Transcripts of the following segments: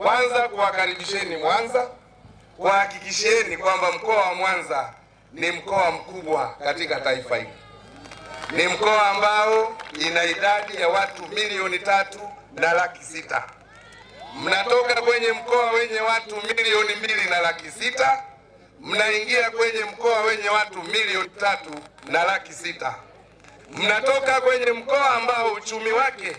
Kwanza kuwakaribisheni Mwanza, kuhakikisheni kwamba mkoa wa Mwanza ni mkoa mkubwa katika taifa hili. Ni mkoa ambao ina idadi ya watu 3,600,000. Mnatoka kwenye mkoa wenye watu 2,206,000, mnaingia kwenye mkoa wenye watu 3,600,000. Mnatoka kwenye mkoa ambao uchumi wake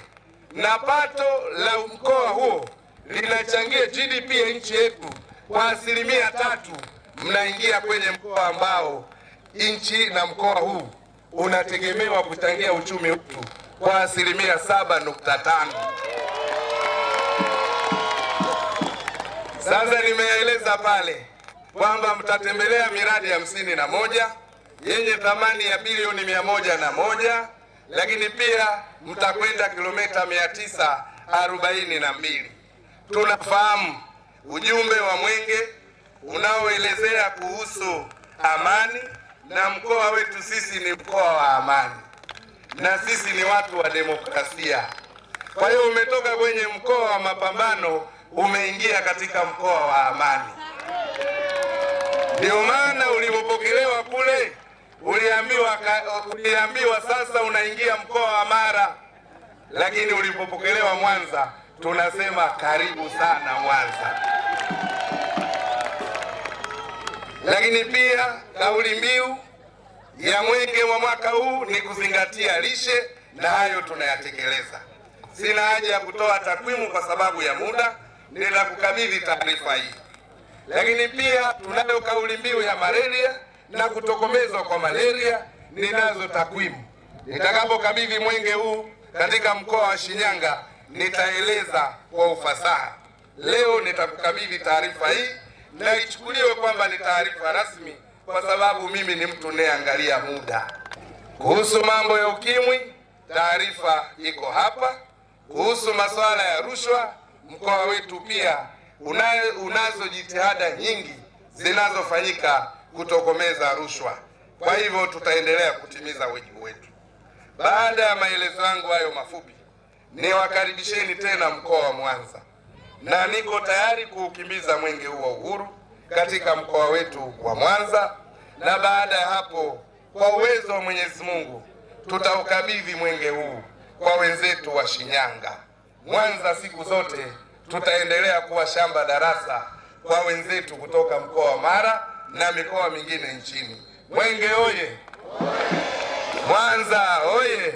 na pato la mkoa huo linachangia GDP ya nchi yetu kwa 3%. Mnaingia kwenye mkoa ambao nchi na mkoa huu unategemewa kuchangia uchumi wetu kwa 7.5%. Sasa nimeeleza pale kwamba mtatembelea miradi 51 yenye thamani ya bilioni 101, lakini pia mtakwenda kilomita 942. Tunafahamu ujumbe wa Mwenge unaoelezea kuhusu amani, na mkoa wetu sisi ni mkoa wa amani na sisi ni watu wa demokrasia. Kwa hiyo umetoka kwenye mkoa wa mapambano umeingia katika mkoa wa amani. Ndio maana ulipopokelewa kule uliambiwa sasa unaingia mkoa wa Mara, lakini ulipopokelewa Mwanza tunasema karibu sana Mwanza. Lakini pia kauli mbiu ya Mwenge wa mwaka huu ni kuzingatia lishe, na hayo tunayatekeleza. Sina haja ya kutoa takwimu kwa sababu ya muda, nitakukabidhi taarifa hii. Lakini pia tunayo kauli mbiu ya malaria na kutokomezwa kwa malaria, ninazo takwimu. Nitakapokabidhi mwenge huu katika mkoa wa Shinyanga nitaeleza kwa ufasaha. Leo nitakukabidhi taarifa hii na ichukuliwe kwamba ni taarifa rasmi, kwa sababu mimi ni mtu nayeangalia muda. Kuhusu mambo ya ukimwi, taarifa iko hapa. Kuhusu masuala ya rushwa, mkoa wetu pia unazo jitihada nyingi zinazofanyika kutokomeza rushwa. Kwa hivyo tutaendelea kutimiza wajibu wetu. Baada ya maelezo yangu hayo mafupi, niwakaribisheni tena mkoa wa Mwanza, na niko tayari kuukimbiza mwenge huu wa uhuru katika mkoa wetu wa Mwanza, na baada ya hapo kwa uwezo wa Mwenyezi Mungu tutaukabidhi mwenge huu kwa wenzetu wa Shinyanga. Mwanza siku zote tutaendelea kuwa shamba darasa kwa wenzetu kutoka mkoa wa Mara na mikoa mingine nchini. Mwenge oye! Mwanza oye!